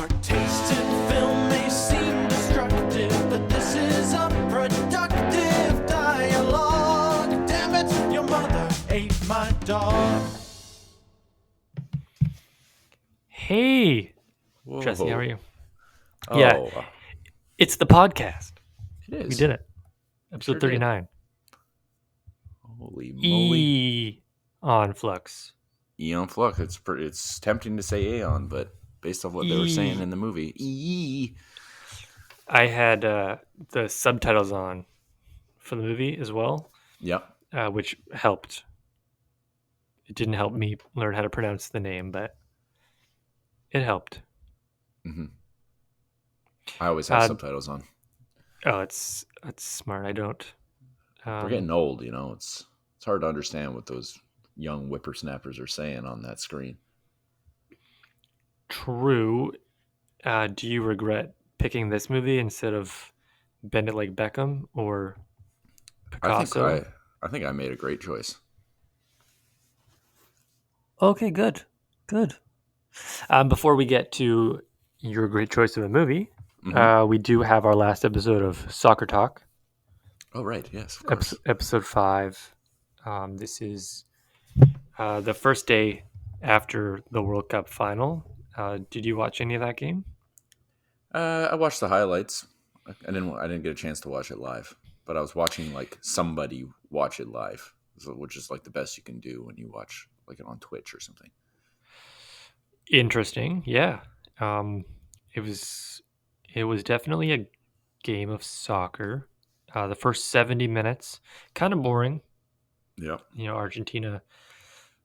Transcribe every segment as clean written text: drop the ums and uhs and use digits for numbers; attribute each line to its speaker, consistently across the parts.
Speaker 1: Our tastes in film may seem destructive, but this is a productive dialogue. Damn it, your mother ate my dog.
Speaker 2: Hey,
Speaker 3: Whoa.
Speaker 2: Jesse, how are you?
Speaker 3: Oh,
Speaker 2: Yeah, it's the podcast.
Speaker 3: it is.
Speaker 2: We did it. Episode
Speaker 3: sure did.
Speaker 2: 39.
Speaker 3: Holy moly.
Speaker 2: Aeon Flux.
Speaker 3: Aeon Flux. It's tempting to say Aeon, but based on what they were saying in the movie,
Speaker 2: I had the subtitles on for the movie as well,
Speaker 3: Yep.
Speaker 2: which helped. It didn't help me learn how to pronounce the name, but it helped.
Speaker 3: Mm-hmm. I always have subtitles on.
Speaker 2: Oh, it's smart. I don't.
Speaker 3: We're getting old, It's hard to understand what those young whippersnappers are saying on that screen.
Speaker 2: True. Do you regret picking this movie instead of Bend It Like Beckham or Picasso?
Speaker 3: I think I made a great choice.
Speaker 2: Okay, good. Before we get to your great choice of a movie, we do have our last episode of Soccer Talk.
Speaker 3: Oh, right. Yes, of course.
Speaker 2: Episode 5. This is the first day after the World Cup final. Did you watch any of that game?
Speaker 3: I watched the highlights. I didn't get a chance to watch it live, but I was watching like somebody watch it live, which is like the best you can do when you watch like it on Twitch or something.
Speaker 2: Interesting, yeah. It was definitely a game of soccer. The first 70 minutes, kind of boring.
Speaker 3: Yeah.
Speaker 2: Argentina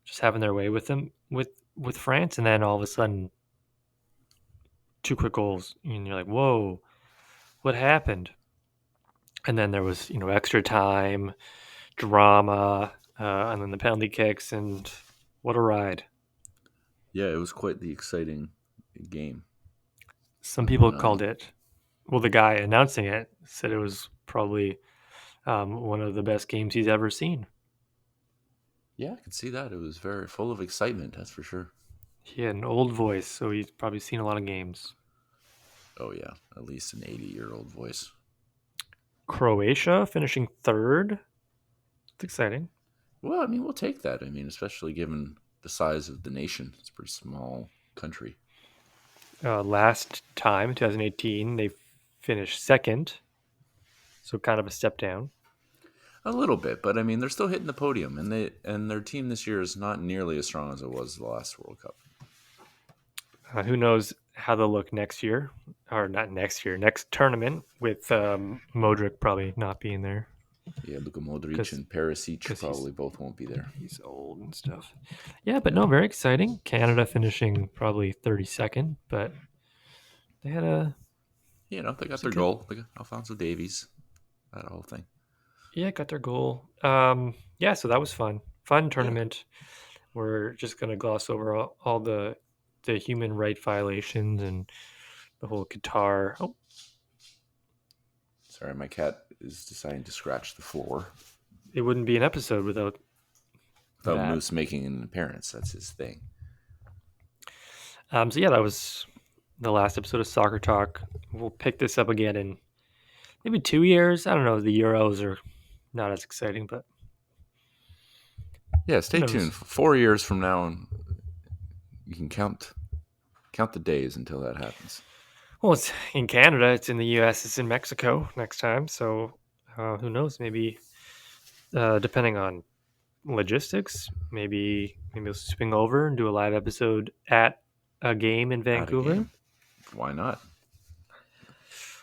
Speaker 2: just having their way with them with France, and then all of a sudden, 2 quick goals, and you're like, "Whoa, what happened?" And then there was extra time, drama, and then the penalty kicks, and what a ride!
Speaker 3: Yeah, it was quite the exciting game.
Speaker 2: Some people called it. Well, the guy announcing it said it was probably one of the best games he's ever seen.
Speaker 3: Yeah, I could see that. It was very full of excitement, that's for sure.
Speaker 2: He had an old voice, so he's probably seen a lot of games.
Speaker 3: Oh, yeah. At least an 80-year-old voice.
Speaker 2: Croatia finishing 3rd. It's exciting.
Speaker 3: Well, I mean, we'll take that. I mean, especially given the size of the nation. It's a pretty small country.
Speaker 2: Last time, 2018, they finished 2nd. So kind of a step down.
Speaker 3: A little bit, but I mean, they're still hitting the podium, and their team this year is not nearly as strong as it was the last World Cup.
Speaker 2: Who knows how they'll look next year, or not next year, next tournament with Modric probably not being there.
Speaker 3: Yeah, Luka Modric and Perisic probably both won't be there.
Speaker 2: He's old and stuff. Yeah, but no, very exciting. Canada finishing probably 32nd, but they had a...
Speaker 3: they got their goal. They got Alphonso Davies, that whole thing.
Speaker 2: Yeah, got their goal. Yeah, so that was fun. Fun tournament. Yeah. We're just going to gloss over all the human right violations and the whole Qatar. Oh.
Speaker 3: Sorry, my cat is deciding to scratch the floor.
Speaker 2: It wouldn't be an episode without
Speaker 3: Moose making an appearance. That's his thing.
Speaker 2: So yeah, that was the last episode of Soccer Talk. We'll pick this up again in maybe 2 years. I don't know. The Euros are not as exciting, but
Speaker 3: yeah, stay tuned. 4 years from now, and you can count the days until that happens.
Speaker 2: Well, it's in Canada, it's in the U.S., it's in Mexico next time. So who knows? Maybe depending on logistics, maybe we'll swing over and do a live episode at a game in Vancouver.
Speaker 3: Why not?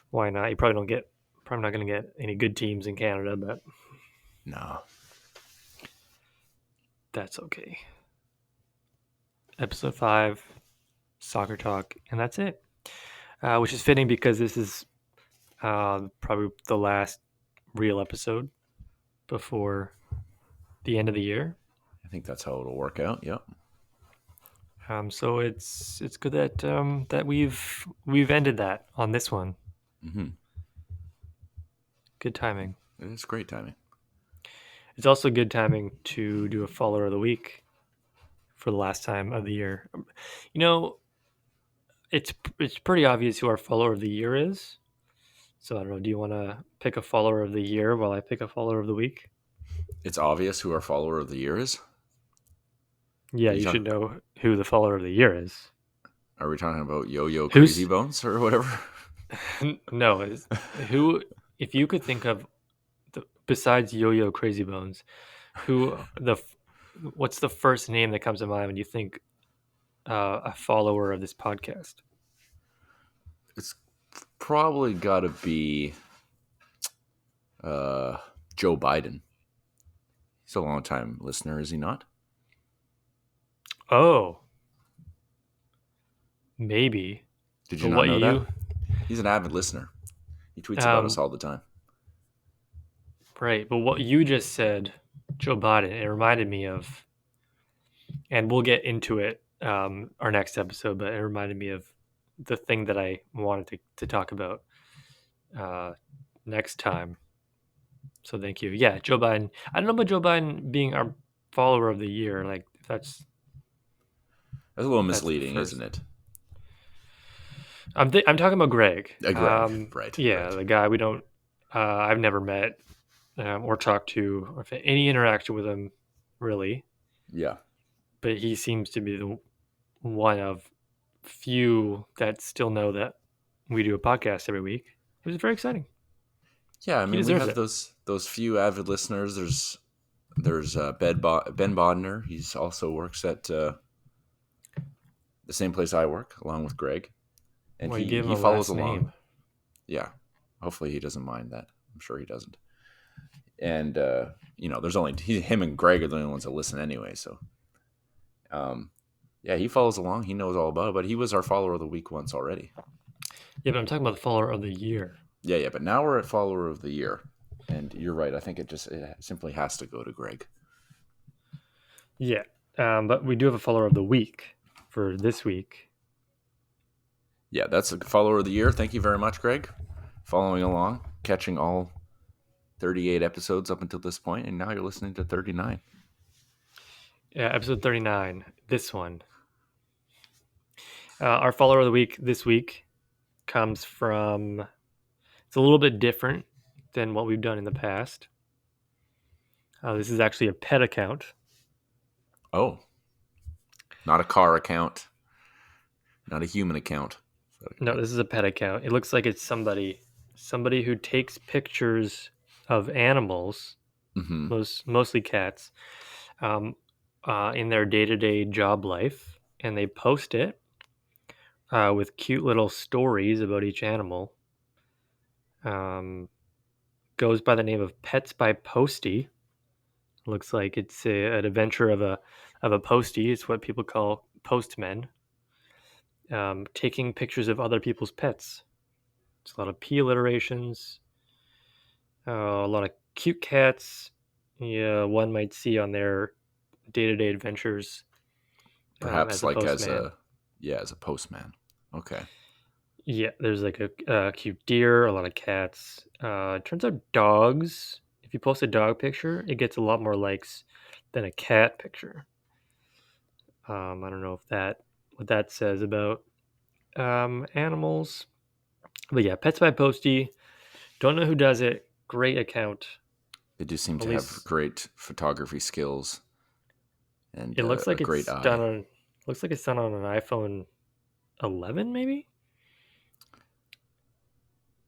Speaker 2: Why not? You probably not going to get any good teams in Canada, but
Speaker 3: no,
Speaker 2: that's okay. Episode 5, Soccer Talk, and that's it. Which is fitting because this is probably the last real episode before the end of the year.
Speaker 3: I think that's how it'll work out. Yep.
Speaker 2: So it's good that we've ended that on this one.
Speaker 3: Mm-hmm.
Speaker 2: Good timing.
Speaker 3: It is great timing.
Speaker 2: It's also good timing to do a follower of the week for the last time of the year. it's pretty obvious who our follower of the year is. So I don't know. Do you want to pick a follower of the year while I pick a follower of the week?
Speaker 3: It's obvious who our follower of the year is.
Speaker 2: Yeah,
Speaker 3: You
Speaker 2: you
Speaker 3: talk-
Speaker 2: should know who the follower of the year is.
Speaker 3: Are we talking about Yo-Yo
Speaker 2: Who's-
Speaker 3: Crazy Bones or whatever?
Speaker 2: No, who? If you could think of besides Yo-Yo Crazy Bones, what's the first name that comes to mind when you think a follower of this podcast?
Speaker 3: It's probably got to be Joe Biden. He's a long-time listener, is he not?
Speaker 2: Oh, maybe.
Speaker 3: Did you
Speaker 2: But
Speaker 3: not
Speaker 2: what
Speaker 3: know
Speaker 2: you-
Speaker 3: that? He's an avid listener. He tweets about us all the time.
Speaker 2: Right, but what you just said, Joe Biden, it reminded me of, and we'll get into it our next episode, but it reminded me of the thing that I wanted to talk about next time. So thank you. Yeah, Joe Biden. I don't know about Joe Biden being our follower of the year. Like, if that's
Speaker 3: a little
Speaker 2: that's the
Speaker 3: misleading,
Speaker 2: first.
Speaker 3: isn't it?
Speaker 2: I'm talking about Greg.
Speaker 3: Greg, right.
Speaker 2: Yeah,
Speaker 3: right.
Speaker 2: the guy we don't. I've never met or talked to or had any interaction with him, really.
Speaker 3: Yeah.
Speaker 2: But he seems to be the one of few that still know that we do a podcast every week, which is very exciting.
Speaker 3: Yeah, I mean, we
Speaker 2: deserves
Speaker 3: have
Speaker 2: it.
Speaker 3: those few avid listeners. There's Ben Bodner. He's also works at the same place I work, along with Greg, and
Speaker 2: Well, you
Speaker 3: he
Speaker 2: gave him a
Speaker 3: follows
Speaker 2: last
Speaker 3: along.
Speaker 2: name.
Speaker 3: Yeah, hopefully he doesn't mind that. I'm sure he doesn't. And there's only him and Greg are the only ones that listen anyway. So, yeah, he follows along. He knows all about it. But he was our follower of the week once already.
Speaker 2: Yeah, but I'm talking about the follower of the year.
Speaker 3: Yeah. But now we're at follower of the year, and you're right. I think it simply has to go to Greg.
Speaker 2: Yeah, but we do have a follower of the week for this week.
Speaker 3: Yeah, that's a follower of the year. Thank you very much, Greg. Following along, catching all 38 episodes up until this point, and now you're listening to 39.
Speaker 2: Yeah, episode 39. This one. Our follower of the week this week comes from. It's a little bit different than what we've done in the past. This is actually a pet account.
Speaker 3: Oh, not a car account, not a human account.
Speaker 2: No, this is a pet account. It looks like it's somebody who takes pictures of animals,
Speaker 3: Mm-hmm.
Speaker 2: mostly cats, in their day-to-day job life, and they post it with cute little stories about each animal. Goes by the name of Pets by Posty. Looks like it's an adventure of a postie. It's what people call postmen. Taking pictures of other people's pets. It's a lot of P alliterations. A lot of cute cats. Yeah, one might see on their day-to-day adventures.
Speaker 3: Perhaps
Speaker 2: as a
Speaker 3: like
Speaker 2: postman.
Speaker 3: as a postman. Okay.
Speaker 2: Yeah, there's like a cute deer, a lot of cats. It turns out dogs. If you post a dog picture, it gets a lot more likes than a cat picture. I don't know if what that says about animals, but yeah, Pets by Posty. Don't know who does it. Great account.
Speaker 3: They do seem
Speaker 2: At
Speaker 3: to
Speaker 2: least-
Speaker 3: have great photography skills, and
Speaker 2: It looks like
Speaker 3: a great
Speaker 2: it's
Speaker 3: eye.
Speaker 2: done on. Looks like it's done on an iPhone 11, maybe.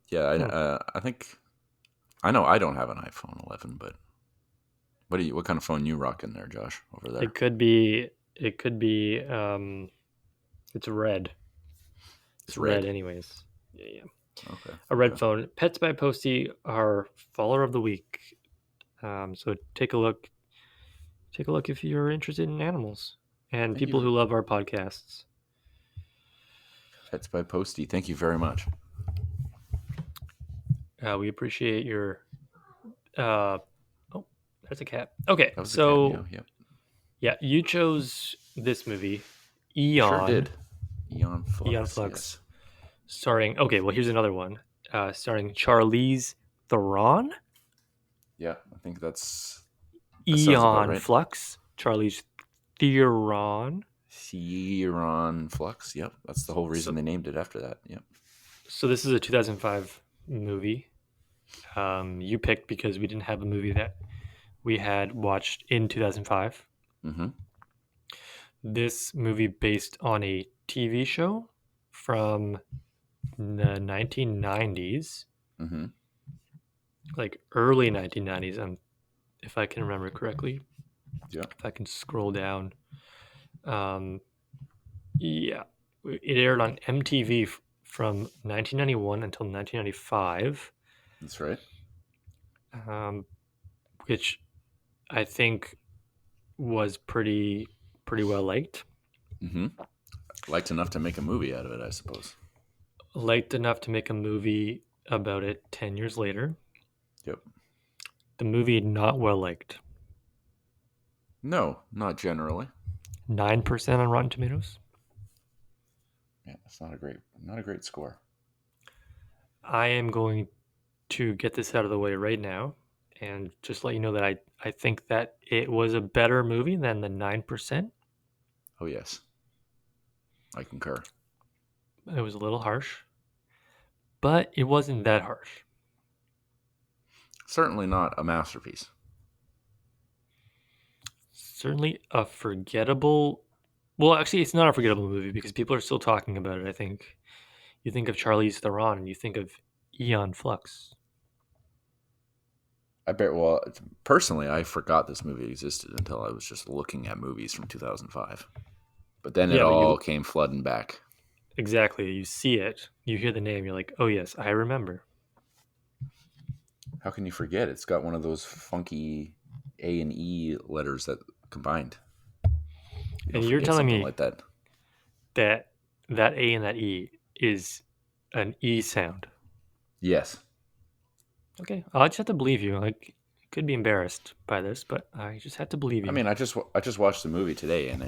Speaker 3: Yeah, I think I know I don't have an iPhone 11, but what kind of phone you rocking there, Josh, over there?
Speaker 2: It could be. It's red. It's red, anyways. Yeah.
Speaker 3: Okay.
Speaker 2: A red
Speaker 3: Okay.
Speaker 2: phone. Pets by Posty, our follower of the week. So take a look. Take a look if you're interested in animals and
Speaker 3: Thank
Speaker 2: people
Speaker 3: you.
Speaker 2: who love our podcasts.
Speaker 3: Pets by Posty. Thank you very much.
Speaker 2: We appreciate your. Oh, that's a cat. Okay,
Speaker 3: That was a
Speaker 2: so
Speaker 3: cameo, yep.
Speaker 2: yeah, you chose this movie, Aeon.
Speaker 3: Sure did. Aeon Flux.
Speaker 2: Aeon Flux.
Speaker 3: Yes.
Speaker 2: Starring. Okay, well here's another one. Starring Charlize Theron.
Speaker 3: Yeah, I think that sounds about
Speaker 2: Aeon
Speaker 3: right.
Speaker 2: Flux. Charlize Theron.
Speaker 3: Aeon Flux. Yep, that's the whole
Speaker 2: So,
Speaker 3: reason they named it after that. Yep.
Speaker 2: so this is a 2005 movie. You picked because we didn't have a movie that we had watched in 2005.
Speaker 3: Mm-hmm.
Speaker 2: This movie based on a TV show from the 1990s,
Speaker 3: Mm-hmm.
Speaker 2: like early 1990s, if I can remember correctly.
Speaker 3: Yep.
Speaker 2: If I can scroll down. Um, yeah, it aired on MTV from 1991 until 1995,
Speaker 3: That's right.
Speaker 2: um, which I think was pretty well liked.
Speaker 3: Mm-hmm. Liked enough to make a movie out of it, I suppose.
Speaker 2: Liked enough to make a movie about it 10 years later.
Speaker 3: Yep.
Speaker 2: The movie not well liked.
Speaker 3: No, not generally.
Speaker 2: 9% on Rotten Tomatoes.
Speaker 3: Yeah, it's not a great score.
Speaker 2: I am going to get this out of the way right now and just let you know that I think that it was a better movie than the 9%.
Speaker 3: Oh yes, I concur.
Speaker 2: It was a little harsh, but it wasn't that harsh.
Speaker 3: Certainly not a masterpiece.
Speaker 2: Certainly a forgettable. Well, actually, it's not a forgettable movie because people are still talking about it. I think you think of Charlize Theron and you think of Aeon Flux.
Speaker 3: I bet. Well, personally, I forgot this movie existed until I was just looking at movies from 2005. But then it
Speaker 2: Yeah, but
Speaker 3: all
Speaker 2: you
Speaker 3: came flooding back.
Speaker 2: exactly. You see it, you hear the name, you're like, oh yes, I remember.
Speaker 3: How can you forget? It's got one of those funky A and E letters that combined. You don't
Speaker 2: And you're
Speaker 3: forget
Speaker 2: telling
Speaker 3: something
Speaker 2: me
Speaker 3: like that.
Speaker 2: that that A and that E is an E sound.
Speaker 3: Yes.
Speaker 2: Okay, I'll just have to believe you. I could be embarrassed by this, but I just have to believe
Speaker 3: I
Speaker 2: you.
Speaker 3: mean, I just watched the movie today, and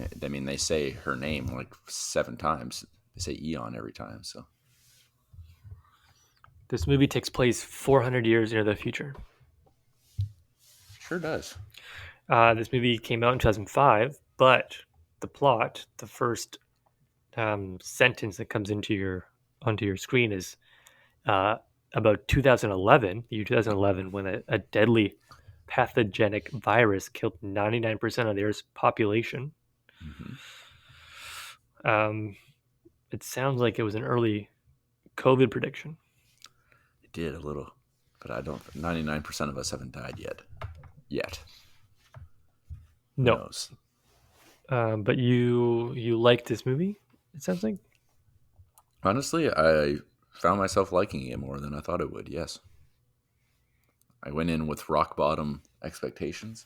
Speaker 3: they say her name like 7 times. They say Eon every time. So
Speaker 2: This movie takes place 400 years into the future.
Speaker 3: sure does.
Speaker 2: This movie came out in 2005, but the plot, the first sentence that comes onto your screen is uh, about 2011, the year 2011, when a deadly pathogenic virus killed 99% of the Earth's population.
Speaker 3: Hmm.
Speaker 2: It sounds like it was an early COVID prediction.
Speaker 3: It did a little, but I don't. 99% of us haven't died yet. Yet. Who
Speaker 2: No,
Speaker 3: knows?
Speaker 2: but you liked this movie. It sounds like.
Speaker 3: Honestly, I found myself liking it more than I thought it would. Yes. I went in with rock bottom expectations.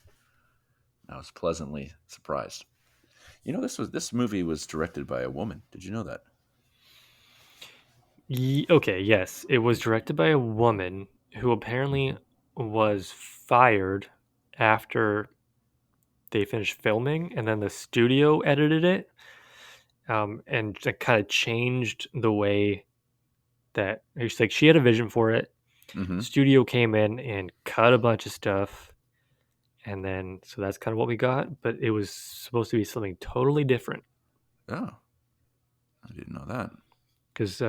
Speaker 3: I was pleasantly surprised. You know, this movie was directed by a woman. Did you know that?
Speaker 2: Okay, yes, it was directed by a woman who apparently was fired after they finished filming, and then the studio edited it, and kind of changed the way that it's like she had a vision for it.
Speaker 3: Mm-hmm.
Speaker 2: Studio came in and cut a bunch of stuff, and then so that's kind of what we got. But it was supposed to be something totally different
Speaker 3: Oh, I didn't know that.
Speaker 2: because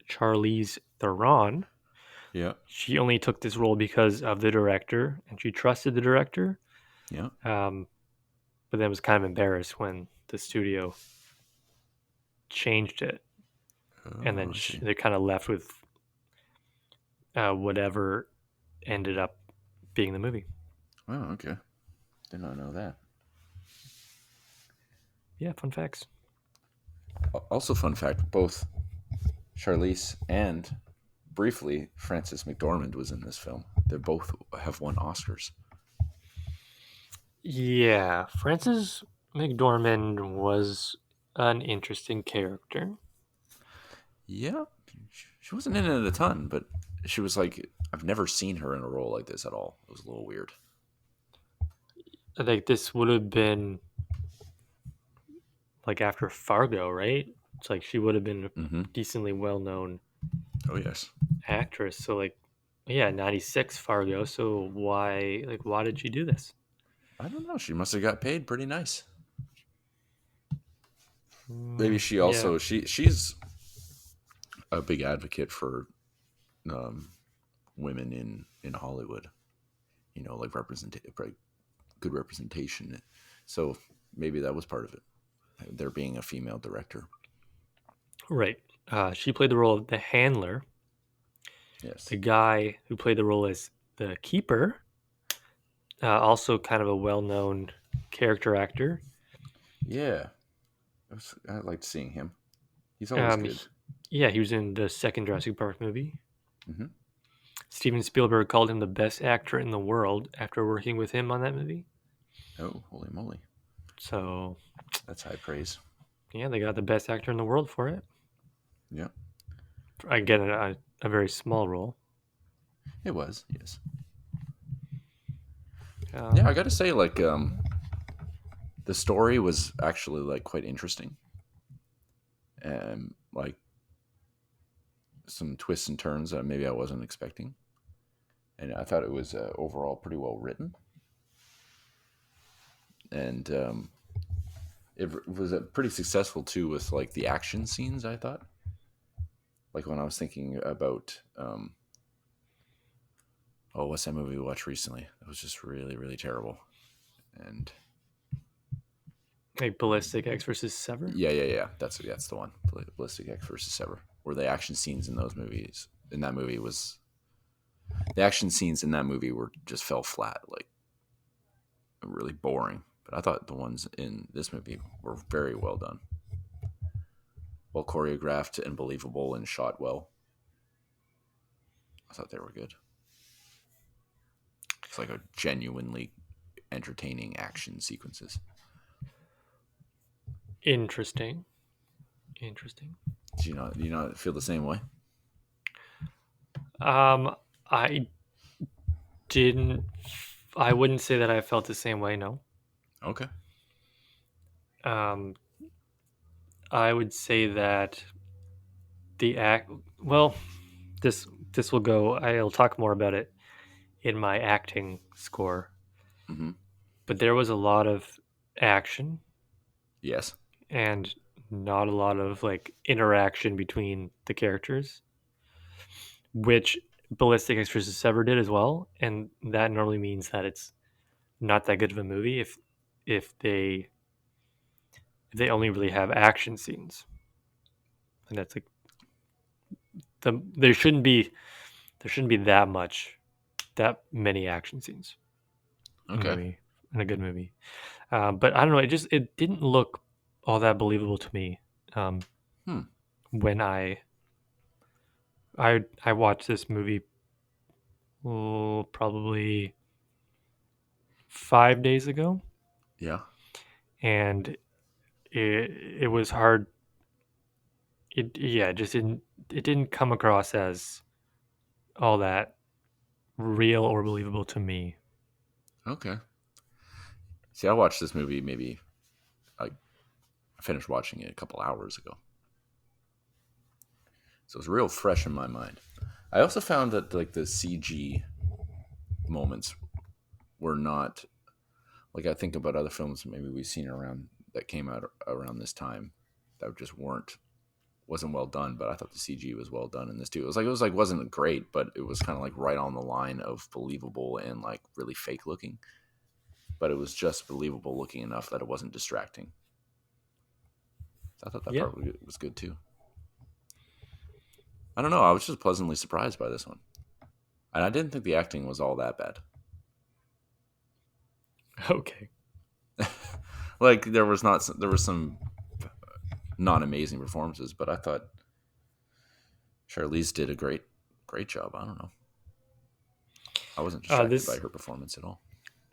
Speaker 2: Charlize Theron,
Speaker 3: Yeah.
Speaker 2: she only took this role because of the director, and she trusted the director.
Speaker 3: Yeah.
Speaker 2: But then was kind of embarrassed when the studio changed it, and then
Speaker 3: Oh, I see.
Speaker 2: they're kind of left with whatever ended up being the movie.
Speaker 3: Oh, okay. Did not know that.
Speaker 2: Yeah, fun facts.
Speaker 3: Also, fun fact: both Charlize and briefly Frances McDormand was in this film. They both have won Oscars.
Speaker 2: Yeah, Frances McDormand was an interesting character.
Speaker 3: Yeah, she wasn't in it a ton, but she was like, I've never seen her in a role like this at all. It was a little weird.
Speaker 2: I think this would have been like after Fargo, right? It's like she would have been
Speaker 3: Mm-hmm.
Speaker 2: a decently well-known
Speaker 3: Oh yes.
Speaker 2: actress. So like, yeah, 96 Fargo. So why did she do this?
Speaker 3: I don't know. She must have got paid pretty nice. Maybe she
Speaker 2: Yeah.
Speaker 3: also she's a big advocate for um, women in Hollywood. You know, like good representation. So maybe that was part of it. There being a female director.
Speaker 2: Right. She played the role of the handler.
Speaker 3: Yes.
Speaker 2: The guy who played the role as the keeper, also kind of a well-known character actor.
Speaker 3: Yeah. I liked seeing him. He's always
Speaker 2: Um,
Speaker 3: good.
Speaker 2: he was in the second Jurassic Park movie.
Speaker 3: Hmm.
Speaker 2: Steven Spielberg called him the best actor in the world after working with him on that movie.
Speaker 3: Oh, holy moly!
Speaker 2: So,
Speaker 3: That's high praise.
Speaker 2: yeah, they got the best actor in the world for it.
Speaker 3: Yeah,
Speaker 2: Again, a very small role.
Speaker 3: it was. Yes.
Speaker 2: Um,
Speaker 3: Yeah, I got to say, like, the story was actually like quite interesting, and like some twists and turns that maybe I wasn't expecting, and I thought it was overall pretty well written, and it was pretty successful too with like the action scenes. I thought, like when I was thinking about, oh, what's that movie we watched recently? It was just really, really terrible, and
Speaker 2: like Ballistic X versus Sever.
Speaker 3: yeah. That's the one. Ballistic X versus Sever, where the action scenes in that movie was the action scenes in that movie were just fell flat, like really boring. But I thought the ones in this movie were very well done, well choreographed and believable and shot well. I thought they were good. It's like a genuinely entertaining action sequences.
Speaker 2: Interesting.
Speaker 3: Do you not feel the same way?
Speaker 2: I didn't. I wouldn't say that I felt the same way. No.
Speaker 3: Okay.
Speaker 2: Um, I would say that the act. Well, this will go. I'll talk more about it in my acting score.
Speaker 3: Mm-hmm.
Speaker 2: But there was a lot of action
Speaker 3: Yes.
Speaker 2: and not a lot of like interaction between the characters, which Ballistic X versus Sever did as well. And that normally means that it's not that good of a movie if they only really have action scenes. And that's like there shouldn't be that many action scenes in a
Speaker 3: Okay.
Speaker 2: movie, in a good movie. But I don't know. It didn't look all that believable to me um,
Speaker 3: Hmm.
Speaker 2: when I watched this movie probably 5 days ago,
Speaker 3: Yeah.
Speaker 2: and it was hard. It didn't come across as all that real or believable to me.
Speaker 3: Okay. See, I watched this movie maybe like I finished watching it a couple hours ago. So it's real fresh in my mind. I also found that like the CG moments were not like I think about other films maybe we've seen around that came out around this time that just wasn't well done, but I thought the CG was well done in this too. It was like wasn't great, but it was kind of like right on the line of believable and like really fake looking. But it was just believable looking enough that it wasn't distracting. So I thought that
Speaker 2: Yeah.
Speaker 3: part was good too. I don't know. I was just pleasantly surprised by this one, and I didn't think the acting was all that bad.
Speaker 2: Okay.
Speaker 3: Like there was some not amazing performances, but I thought Charlize did a great job. I don't know. I wasn't distracted by
Speaker 2: This
Speaker 3: her performance at all.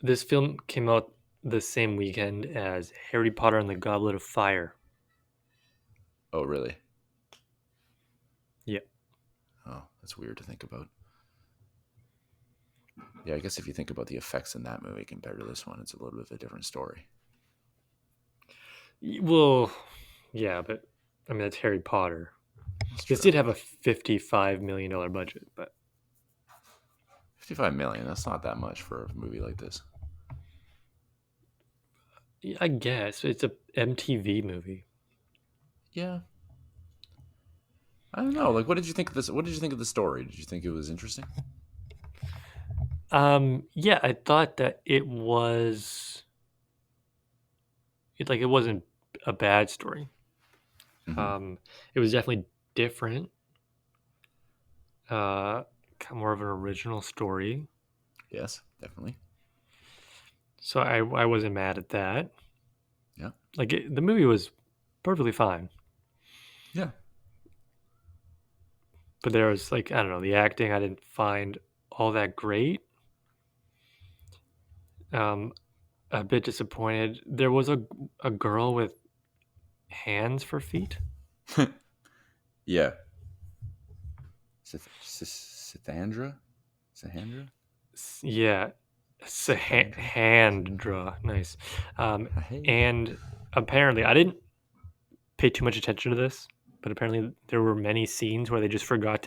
Speaker 2: this film came out the same weekend as Harry Potter and the Goblet of Fire.
Speaker 3: Oh, really?
Speaker 2: Yeah.
Speaker 3: Oh, that's weird to think about. Yeah, I guess if you think about the effects in that movie compared to this one, it's a little bit of a different story.
Speaker 2: Well, yeah, but I mean that's Harry Potter.
Speaker 3: That's
Speaker 2: This
Speaker 3: true.
Speaker 2: did have a $55 million budget, but
Speaker 3: 55 million. That's not that much for a movie like this.
Speaker 2: I guess it's a MTV movie.
Speaker 3: Yeah. I don't know. Like, what did you think of this? What did you think of the story? Did you think it was interesting?
Speaker 2: Yeah, I thought that it was it wasn't a bad story.
Speaker 3: Hmm.
Speaker 2: It was definitely different. Uh, more of an original story.
Speaker 3: Yes, definitely.
Speaker 2: So I wasn't mad at that.
Speaker 3: Yeah.
Speaker 2: Like the movie was perfectly fine,
Speaker 3: Yeah.
Speaker 2: but there was like I don't know the acting I didn't find all that great. Um, a bit disappointed. There was a girl with hands for feet.
Speaker 3: Yeah. Sithandra? Sahandra?
Speaker 2: Yeah,
Speaker 3: Sithandra?
Speaker 2: Handra, nice. Um,
Speaker 3: Hey.
Speaker 2: and apparently I didn't pay too much attention to this, but apparently there were many scenes where they just forgot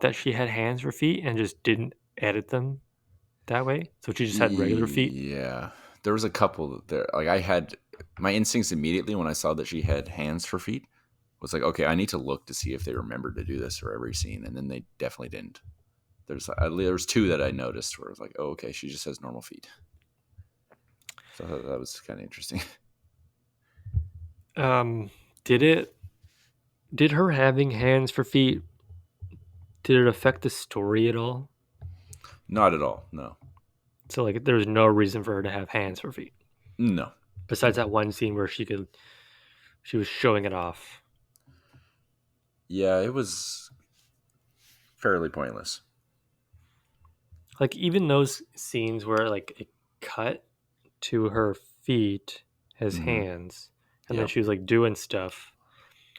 Speaker 2: that she had hands for feet and just didn't edit them that way. So she just had regular feet.
Speaker 3: Yeah. There was a couple there. Like, I had my instincts immediately when I saw that she had hands for feet was like, okay, I need to look to see if they remembered to do this for every scene. And then they definitely didn't. There was two that I noticed where I was like, oh, okay, she just has normal feet. So that was kind of interesting.
Speaker 2: Um, did her having hands for feet did it affect the story at all?
Speaker 3: Not at all. No.
Speaker 2: So like there was no reason for her to have hands for feet
Speaker 3: No.
Speaker 2: besides that one scene where she was showing it off.
Speaker 3: Yeah, it was fairly pointless.
Speaker 2: Like even those scenes where like it cut to her feet as
Speaker 3: Hmm.
Speaker 2: hands and then
Speaker 3: Yeah.
Speaker 2: she was like doing stuff.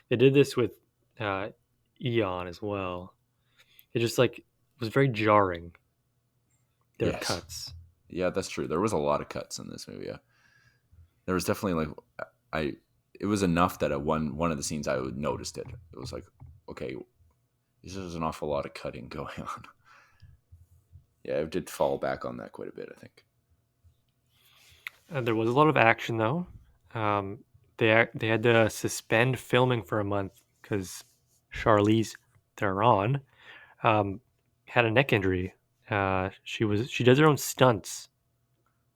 Speaker 2: They did this with uh Eon as well. It just like was very jarring, their
Speaker 3: Yes.
Speaker 2: cuts.
Speaker 3: Yeah, that's true. There was a lot of cuts in this movie. Yeah. There was definitely like I. It was enough that at one of the scenes I noticed it. It was like, okay, there's an awful lot of cutting going on. Yeah, it did fall back on that quite a bit, I think.
Speaker 2: There was a lot of action though. They had to suspend filming for a month because Charlize Theron um, had a neck injury. She does her own stunts.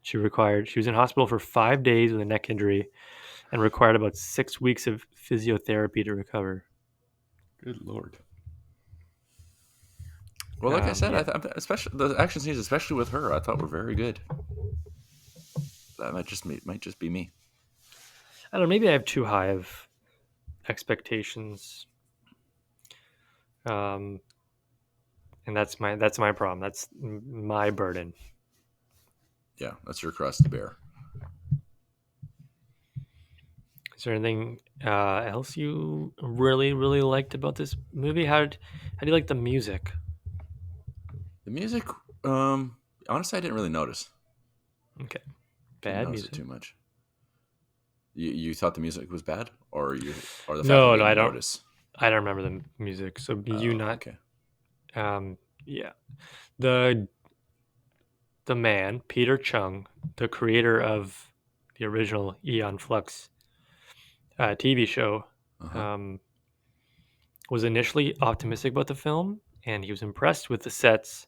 Speaker 2: She was in hospital for 5 days with a neck injury and required about 6 weeks of physiotherapy to recover.
Speaker 3: Good lord. Well, like I said,
Speaker 2: Yeah,
Speaker 3: especially the action scenes, especially with her, I thought were very good. That might just be me.
Speaker 2: I don't know. Maybe I have too high of expectations, um, and that's my problem. That's my burden.
Speaker 3: Yeah, that's your cross to bear.
Speaker 2: Is there anything else you really liked about this movie? How do you like the music?
Speaker 3: The music, honestly, I didn't really notice.
Speaker 2: Okay,
Speaker 3: Didn't
Speaker 2: bad
Speaker 3: notice it
Speaker 2: music.
Speaker 3: too much. You thought the music was bad, or the fact that
Speaker 2: No,
Speaker 3: you
Speaker 2: no,
Speaker 3: didn't notice?
Speaker 2: I don't remember the music. So you
Speaker 3: Oh,
Speaker 2: not,
Speaker 3: okay.
Speaker 2: yeah. The the man Peter Chung, the creator of the original Aeon Flux TV show,
Speaker 3: Uh huh.
Speaker 2: um, was initially optimistic about the film, and he was impressed with the sets.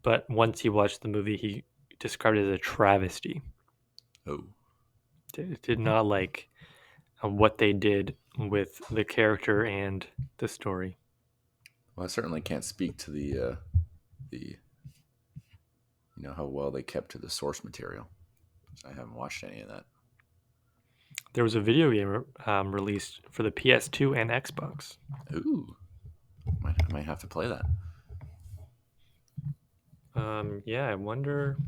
Speaker 2: But once he watched the movie, he described it as a travesty.
Speaker 3: Oh,
Speaker 2: Did not like what they did with the character and the story.
Speaker 3: well, I certainly can't speak to the how well they kept to the source material. I haven't watched any of that.
Speaker 2: There was a video game released for the PS2 and Xbox.
Speaker 3: Ooh, I might have to play that.
Speaker 2: Yeah, I wonder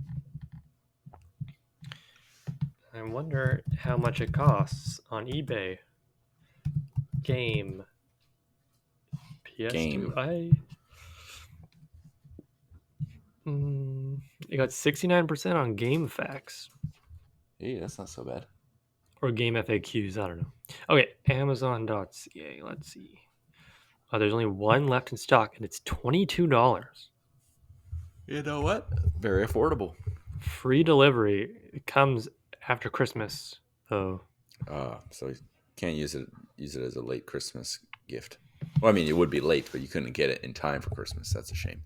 Speaker 2: how much it costs on eBay. Game PS2.
Speaker 3: Game.
Speaker 2: It got 69% on GameFAQs
Speaker 3: Hey, that's not so bad.
Speaker 2: or Game FAQs. I don't know. Okay, Amazon.ca. Let's see. Oh, there's only one left in stock, and it's $22.
Speaker 3: You know what? Very affordable.
Speaker 2: Free delivery. It comes after Christmas, though.
Speaker 3: So you can't use it use it as a late Christmas gift. Well, I mean, it would be late, but you couldn't get it in time for Christmas. That's a shame.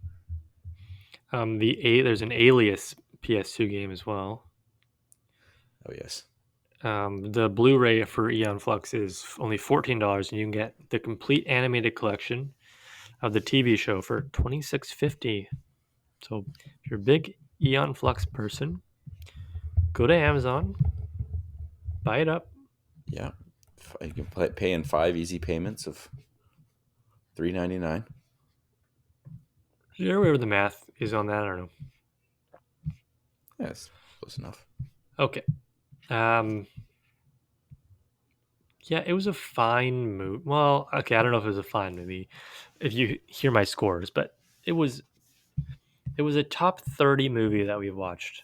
Speaker 2: There's an Alias PS2 game as well.
Speaker 3: Oh yes.
Speaker 2: The Blu-ray for Aeon Flux is only $14, and you can get the complete animated collection of the TV show for $26.50. So if you're a big Aeon Flux person, go to Amazon, buy it up.
Speaker 3: Yeah, you can pay in 5 easy payments of $3.99.
Speaker 2: Whatever the math is on that, I don't know.
Speaker 3: Yes, close enough.
Speaker 2: Okay. Yeah, it was a fine movie. Well, okay, I don't know if it was a fine movie if you hear my scores, but it was a top 30 movie that we've watched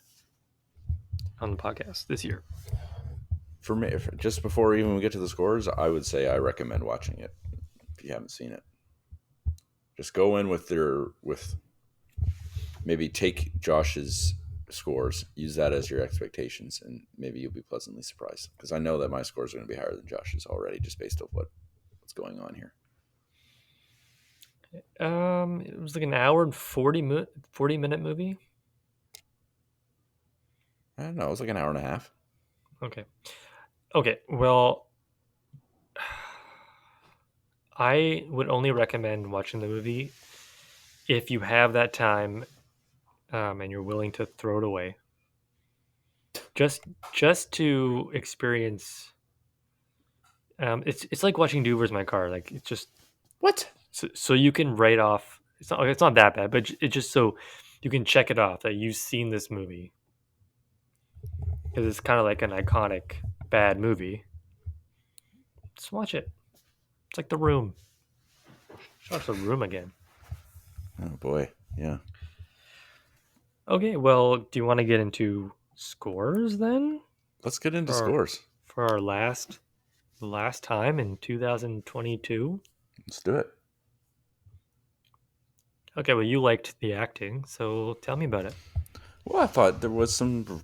Speaker 2: on the podcast this year.
Speaker 3: For me, just before even we get to the scores, I would say I recommend watching it if you haven't seen it. Just go in with maybe take Josh's scores, use that as your expectations, and maybe you'll be pleasantly surprised. Because I know that my scores are going to be higher than Josh's already, just based on what's going on here.
Speaker 2: It was like an hour and 40-minute movie.
Speaker 3: I don't know. It was like an hour and a half.
Speaker 2: Okay. Well, I would only recommend watching the movie if you have that time, and you're willing to throw it away. Just to experience. It's like watching Doover's My Car. Like it's just
Speaker 3: What?
Speaker 2: so you can write off. It's not that bad, but it's just so you can check it off that you've seen this movie, because it's kind of like an iconic bad movie. Just watch it. It's like The Room. Watch The Room again.
Speaker 3: Oh boy, yeah.
Speaker 2: Okay, well, do you want to get into scores then?
Speaker 3: Let's get into
Speaker 2: For-
Speaker 3: scores.
Speaker 2: For our last time in 2022?
Speaker 3: Let's do it.
Speaker 2: Okay, well, you liked the acting, so tell me about it.
Speaker 3: Well, I thought there was some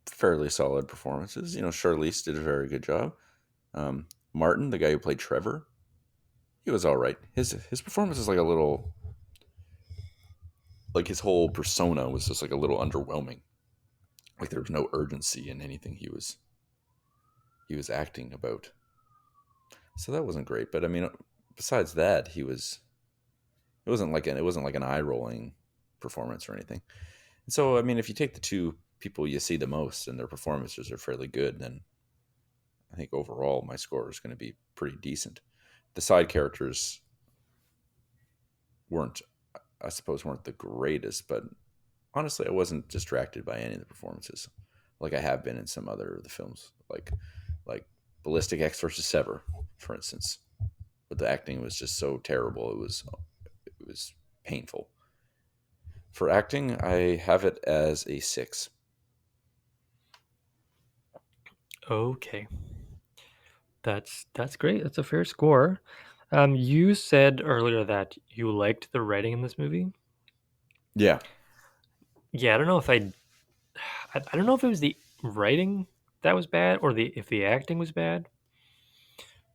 Speaker 3: fairly solid performances. Charlize did a very good job. Martin, the guy who played Trevor, he was all right. His performance is like a little, like his whole persona was just like a little underwhelming. Like there was no urgency in anything he was acting about. So that wasn't great. But I mean, besides that, it wasn't like an eye rolling performance or anything. And so I mean, if you take the two people you see the most and their performances are fairly good, then I think overall my score is going to be pretty decent. The side characters weren't the greatest, but honestly, I wasn't distracted by any of the performances, like I have been in some other of the films, like Ballistic X versus Sever, for instance. But the acting was just so terrible; it was painful. For acting, I have it as a 6.
Speaker 2: Okay. That's great. That's a fair score. You said earlier that you liked the writing in this movie.
Speaker 3: Yeah,
Speaker 2: Yeah, I don't know if I don't know if it was the writing that was bad or if the acting was bad.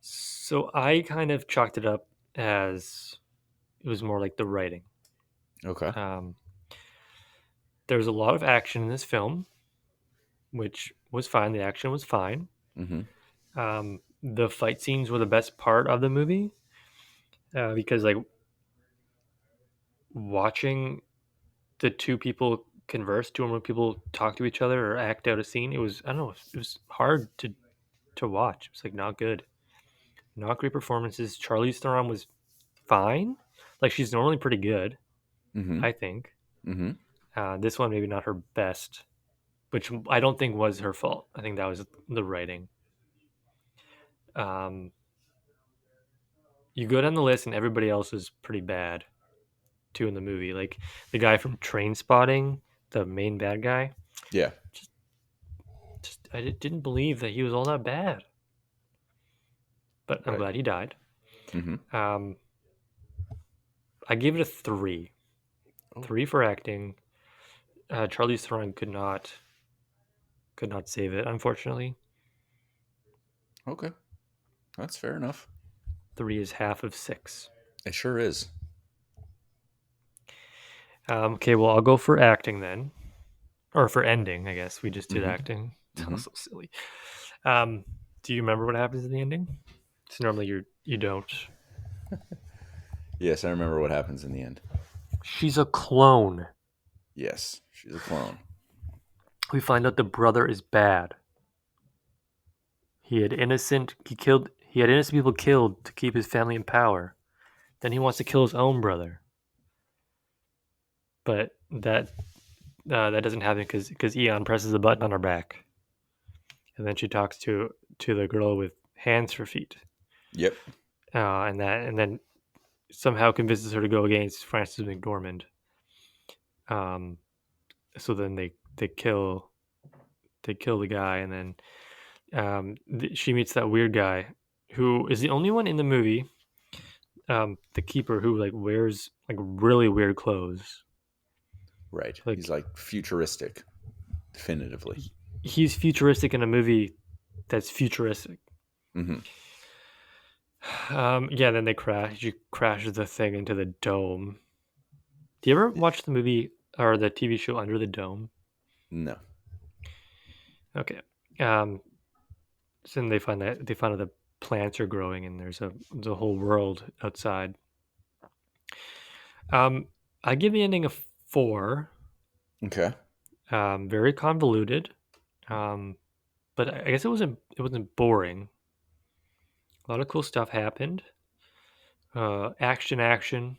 Speaker 2: So I kind of chalked it up as it was more like the writing.
Speaker 3: okay.
Speaker 2: There's a lot of action in this film, which was fine. The action was fine.
Speaker 3: Mm-hmm.
Speaker 2: The fight scenes were the best part of the movie, because like watching the two people converse, two or more people talk to each other or act out a scene, it was, I don't know, it was hard to watch. It was like not good, not great performances. Charlize Theron was fine, like she's normally pretty good,
Speaker 3: Mm-hmm.
Speaker 2: I think.
Speaker 3: Mm-hmm.
Speaker 2: This one maybe not her best, which I don't think was her fault. I think that was the writing. You go down the list and everybody else is pretty bad too in the movie. Like the guy from Train Spotting, the main bad guy.
Speaker 3: Yeah.
Speaker 2: Just I didn't believe that he was all that bad. But I'm
Speaker 3: Right.
Speaker 2: glad he died.
Speaker 3: Mm-hmm.
Speaker 2: I gave it a 3.
Speaker 3: Oh.
Speaker 2: 3 for acting. Charlize Theron could not save it, unfortunately.
Speaker 3: Okay. That's fair enough.
Speaker 2: 3 is half of 6.
Speaker 3: It sure is.
Speaker 2: Okay, well, I'll go for acting then. Or for ending, I guess. We just did
Speaker 3: Mhm.
Speaker 2: acting. That was
Speaker 3: Mhm.
Speaker 2: so silly. Do you remember what happens in the ending? So normally you don't.
Speaker 3: Yes, I remember what happens in the end.
Speaker 2: She's a clone.
Speaker 3: Yes, she's a clone.
Speaker 2: We find out the brother is bad. He had innocent people killed to keep his family in power. Then he wants to kill his own brother. But that doesn't happen because Eon presses a button on her back, and then she talks to the girl with hands for feet,
Speaker 3: Yep.
Speaker 2: and then somehow convinces her to go against Francis McDormand. So then they kill the guy, and then she meets that weird guy who is the only one in the movie, the keeper, who like wears like really weird clothes.
Speaker 3: Right.
Speaker 2: Like
Speaker 3: He's like futuristic, definitively.
Speaker 2: he's futuristic in a movie that's futuristic.
Speaker 3: Hmm.
Speaker 2: Yeah, then they crash. She crashes the thing into the dome. Do you ever watch the movie or the TV show Under the Dome?
Speaker 3: No.
Speaker 2: Okay. So then they find out the plants are growing and there's the whole world outside. I give the ending a 4.
Speaker 3: Okay.
Speaker 2: Very convoluted. But I guess it wasn't boring. A lot of cool stuff happened. Action.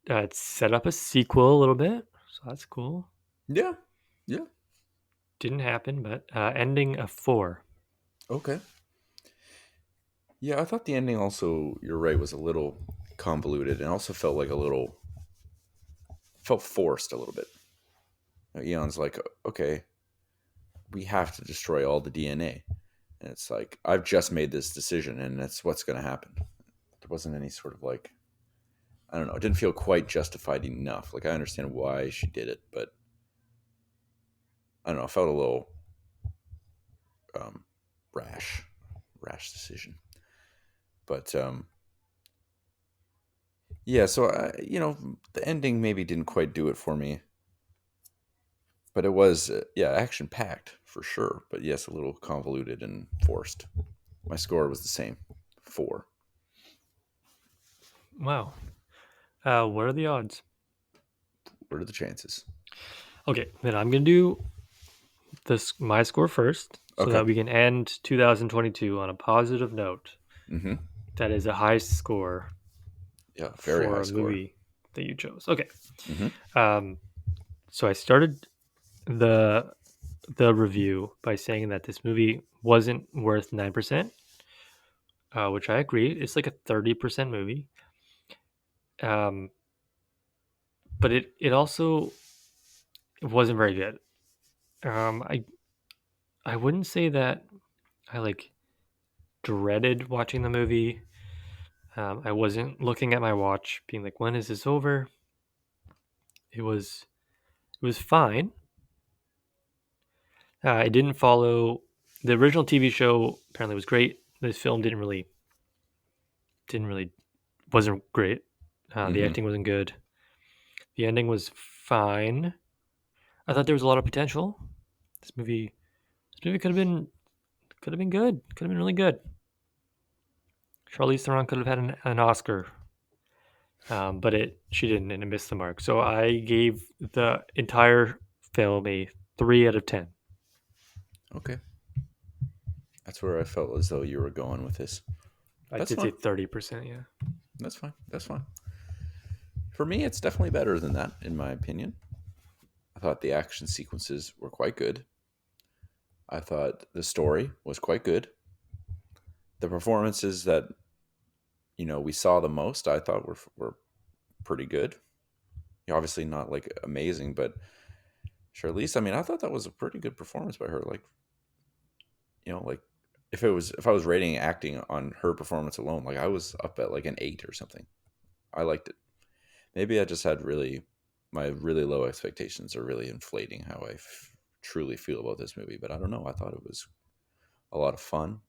Speaker 2: It set up a sequel a little bit, so that's cool.
Speaker 3: Yeah. Yeah.
Speaker 2: Didn't happen, but ending a 4.
Speaker 3: Okay. Yeah, I thought the ending also, you're right, was a little convoluted and also felt forced a little bit. Eon's like, okay, we have to destroy all the DNA. And it's like, I've just made this decision and that's what's going to happen. There wasn't any sort of like, I don't know, it didn't feel quite justified enough. Like, I understand why she did it, but I don't know, it felt a little um, rash decision. But yeah, so the ending maybe didn't quite do it for me, but it was action packed for sure. But yes, a little convoluted and forced. My score was the same, 4.
Speaker 2: Wow. What are the odds?
Speaker 3: What are the chances?
Speaker 2: Okay, then I'm gonna do my score first, so
Speaker 3: Okay.
Speaker 2: that we can end 2022 on a positive note.
Speaker 3: Mm-hmm.
Speaker 2: That is a high score
Speaker 3: Yeah, very
Speaker 2: for
Speaker 3: high
Speaker 2: a
Speaker 3: score.
Speaker 2: movie that you chose. Okay.
Speaker 3: Mm-hmm.
Speaker 2: So I started the review by saying that this movie wasn't worth 9%, which I agree. It's like a 30% movie. But it also wasn't very good. I wouldn't say that I like dreaded watching the movie. I wasn't looking at my watch, being like, "When is this over?" It was fine. It didn't follow the original TV show. Apparently, was great. This film didn't really wasn't great. The
Speaker 3: Mm-hmm.
Speaker 2: acting wasn't good. The ending was fine. I thought there was a lot of potential. This movie could have been good. Could have been really good. Charlize Theron could have had an Oscar, but she didn't, and it missed the mark. So I gave the entire film a 3 out of 10.
Speaker 3: Okay. That's where I felt as though you were going with this.
Speaker 2: I
Speaker 3: That's
Speaker 2: did say
Speaker 3: fine.
Speaker 2: 30%. Yeah.
Speaker 3: That's fine. That's fine. For me, it's definitely better than that, in my opinion. I thought the action sequences were quite good. I thought the story was quite good. The performances that we saw the most, I thought were pretty good. Obviously not like amazing, but Charlize, I mean, I thought that was a pretty good performance by her. Like, like if I was rating acting on her performance alone, like I was up at like an 8 or something. I liked it. Maybe I just had my really low expectations are really inflating how I truly feel about this movie. But I don't know. I thought it was a lot of fun.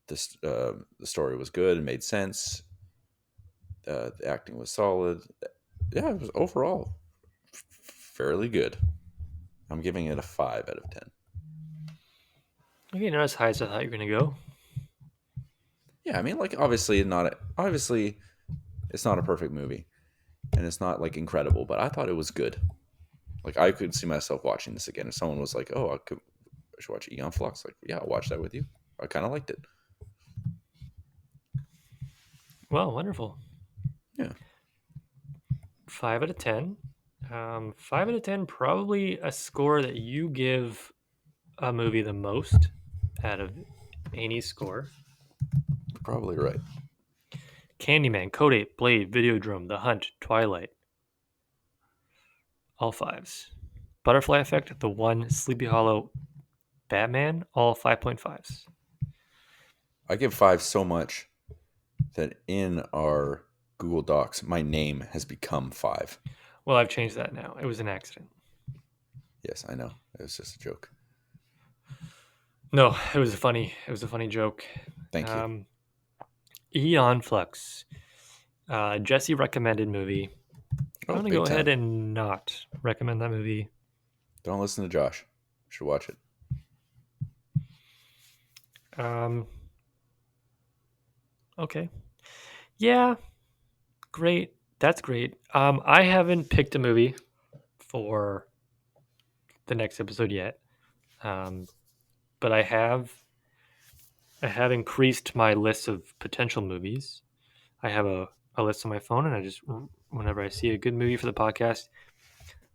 Speaker 3: the story was good and made sense. The acting was solid. Yeah, it was overall fairly good. I'm giving it a 5 out of 10.
Speaker 2: Okay, not as high as I thought you were gonna go.
Speaker 3: Yeah, I mean, like obviously it's not a perfect movie, and it's not like incredible, but I thought it was good. Like I could see myself watching this again. If someone was like, "Oh, I should watch Aeon Flux," like, yeah, I'll watch that with you. I kind of liked it.
Speaker 2: Well, wonderful.
Speaker 3: Yeah.
Speaker 2: 5 out of 10. 5 out of 10, probably a score that you give a movie the most out of any score.
Speaker 3: You're probably right.
Speaker 2: Candyman, Code 8, Blade, Videodrome, The Hunt, Twilight. All 5s. Butterfly Effect, The One, Sleepy Hollow, Batman, all 5.5s.
Speaker 3: I give 5 so much that in our Google Docs, my name has become 5.
Speaker 2: Well, I've changed that now. It was an accident.
Speaker 3: Yes, I know. It was just a joke.
Speaker 2: No, it was a funny joke.
Speaker 3: Thank you.
Speaker 2: Aeon Flux. Jesse recommended movie. I'm going to
Speaker 3: big
Speaker 2: go ahead
Speaker 3: time.
Speaker 2: and not recommend that movie.
Speaker 3: Don't listen to Josh. You should watch it.
Speaker 2: Okay. Yeah. Great. That's great. I haven't picked a movie for the next episode yet. But I have increased my list of potential movies. I have a list on my phone, and I just, whenever I see a good movie for the podcast,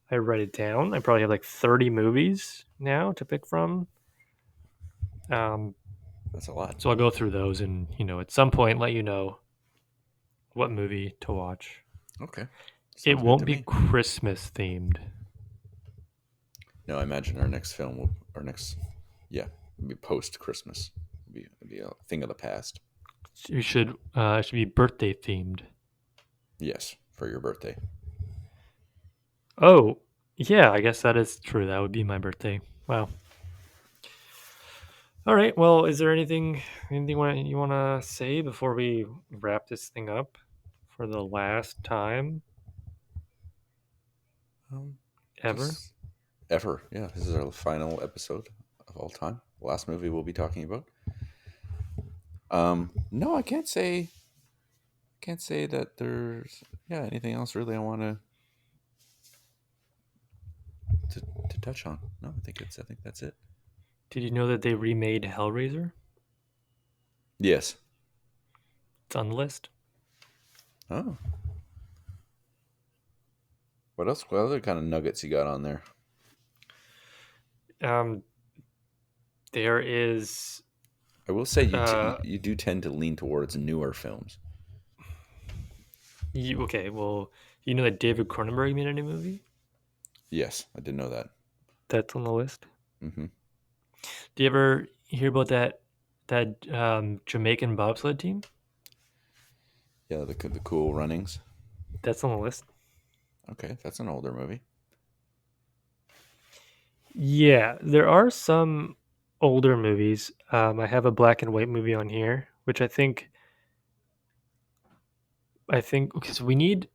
Speaker 2: I write it down. I probably have like 30 movies now to pick from.
Speaker 3: That's a lot.
Speaker 2: So I'll go through those and, at some point let you know what movie to watch.
Speaker 3: Okay.
Speaker 2: It
Speaker 3: Sounds good
Speaker 2: won't
Speaker 3: to
Speaker 2: be
Speaker 3: me.
Speaker 2: Christmas themed.
Speaker 3: No, I imagine our next film will, it'll be post Christmas. It'll be a thing of the past.
Speaker 2: It should be birthday themed.
Speaker 3: Yes, for your birthday.
Speaker 2: Oh, yeah, I guess that is true. That would be my birthday. Wow. All right. Well, is there anything you want to say before we wrap this thing up for the last time ever?
Speaker 3: Ever. Yeah, this is our final episode of all time. The last movie we'll be talking about. No, I can't say that there's anything else really I want to touch on. No, I think that's it.
Speaker 2: Did you know that they remade Hellraiser?
Speaker 3: Yes.
Speaker 2: It's on the list.
Speaker 3: Oh. What else? What other kind of nuggets you got on there?
Speaker 2: There is.
Speaker 3: I will say you do tend to lean towards newer films.
Speaker 2: Okay, well, you know that David Cronenberg made a new movie?
Speaker 3: Yes, I did know that.
Speaker 2: That's on the list.
Speaker 3: Mm-hmm.
Speaker 2: Do you ever hear about that Jamaican bobsled team?
Speaker 3: Yeah, the Cool Runnings.
Speaker 2: That's on the list.
Speaker 3: Okay, that's an older movie.
Speaker 2: Yeah, there are some older movies. I have a black and white movie on here, which I think okay, so we need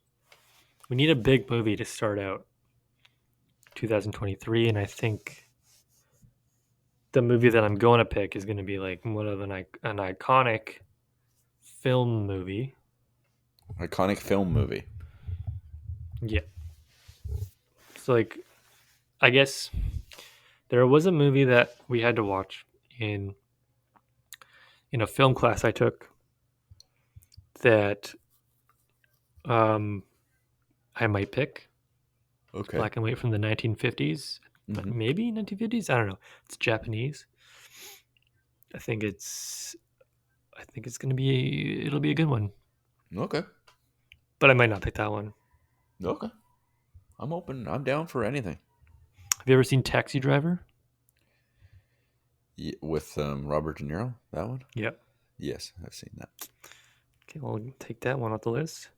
Speaker 2: a big movie to start out 2023, and I think the movie that I'm going to pick is going to be like one of an iconic film movie.
Speaker 3: Iconic film movie.
Speaker 2: Yeah. So like, I guess there was a movie that we had to watch in a film class I took that I might pick.
Speaker 3: Okay.
Speaker 2: Black and white from the 1950s,
Speaker 3: Mm-hmm.
Speaker 2: maybe 1950s. I don't know. It's Japanese. I think it's gonna be. It'll be a good one,
Speaker 3: Okay.
Speaker 2: but I might not pick that one.
Speaker 3: Okay. I'm open. I'm down for anything.
Speaker 2: Have you ever seen Taxi Driver?
Speaker 3: Yeah, with Robert De Niro, that one?
Speaker 2: Yep.
Speaker 3: Yes, I've seen that.
Speaker 2: Okay, well, take that one off the list.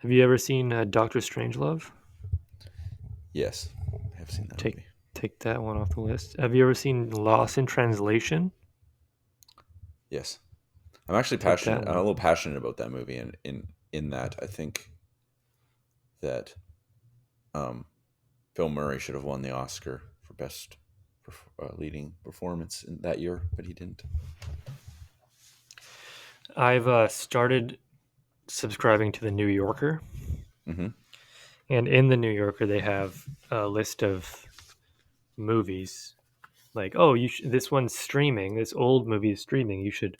Speaker 2: Have you ever seen Doctor Strangelove?
Speaker 3: Yes, I have seen that movie.
Speaker 2: Take that one off the list. Have you ever seen Lost in Translation?
Speaker 3: Yes, I'm actually
Speaker 2: Take that
Speaker 3: passionate. I'm a
Speaker 2: one.
Speaker 3: little passionate about that movie, and in that, I think that Bill Murray should have won the Oscar for best leading performance in that year, but he didn't.
Speaker 2: I've started subscribing to the New Yorker,
Speaker 3: Mm-hmm.
Speaker 2: and in the New Yorker they have a list of movies. Like, oh, this one's streaming. This old movie is streaming. You should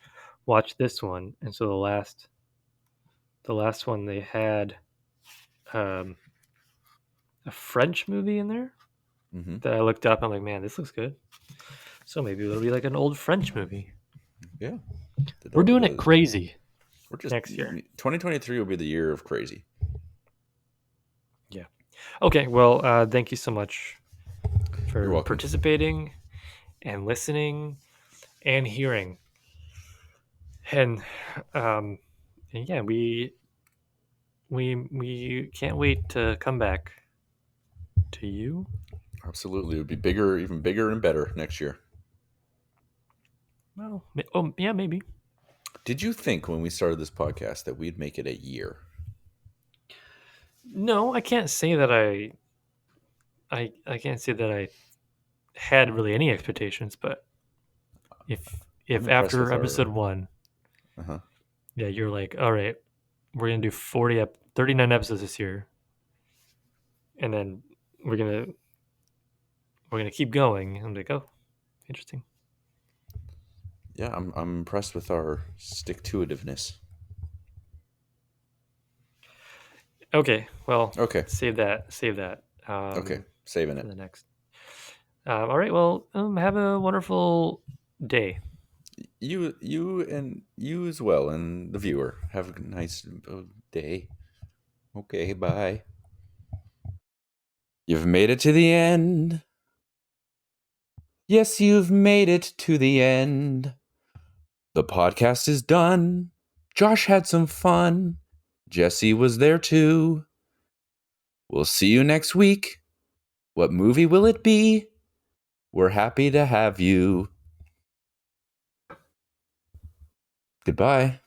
Speaker 2: watch this one. And so the last one they had um, a French movie in there
Speaker 3: Mm-hmm.
Speaker 2: that I looked up. I'm like, man, this looks good. So maybe it'll be like an old French movie.
Speaker 3: Yeah,
Speaker 2: We're doing it crazy
Speaker 3: We're just
Speaker 2: next year.
Speaker 3: 2023 will be the year of crazy.
Speaker 2: Yeah. Okay. Well, thank you so much
Speaker 3: You're
Speaker 2: for
Speaker 3: welcome.
Speaker 2: participating and listening and hearing. And yeah, we can't wait to come back to you.
Speaker 3: Absolutely, it would be bigger, even bigger and better next year.
Speaker 2: Well, oh yeah, maybe.
Speaker 3: Did you think when we started this podcast that we'd make it a year?
Speaker 2: No, I can't say that I can't say that I had really any expectations, but if
Speaker 3: I'm impressed
Speaker 2: after
Speaker 3: with
Speaker 2: episode
Speaker 3: our-
Speaker 2: 1,
Speaker 3: Uh-huh.
Speaker 2: yeah, you're like, all right, we're gonna do 39 episodes this year, and then we're gonna keep going. I'm like, oh, interesting.
Speaker 3: Yeah, I'm impressed with our stick-to-itiveness.
Speaker 2: Okay, well,
Speaker 3: Okay.
Speaker 2: save that.
Speaker 3: Okay, saving
Speaker 2: For
Speaker 3: it.
Speaker 2: the next. All right, well, have a wonderful day.
Speaker 3: You as well, and the viewer have a nice day. Okay, bye. You've made it to the end. Yes, you've made it to the end. The podcast is done. Josh had some fun. Jesse was there too. We'll see you next week. What movie will it be? We're happy to have you. Goodbye.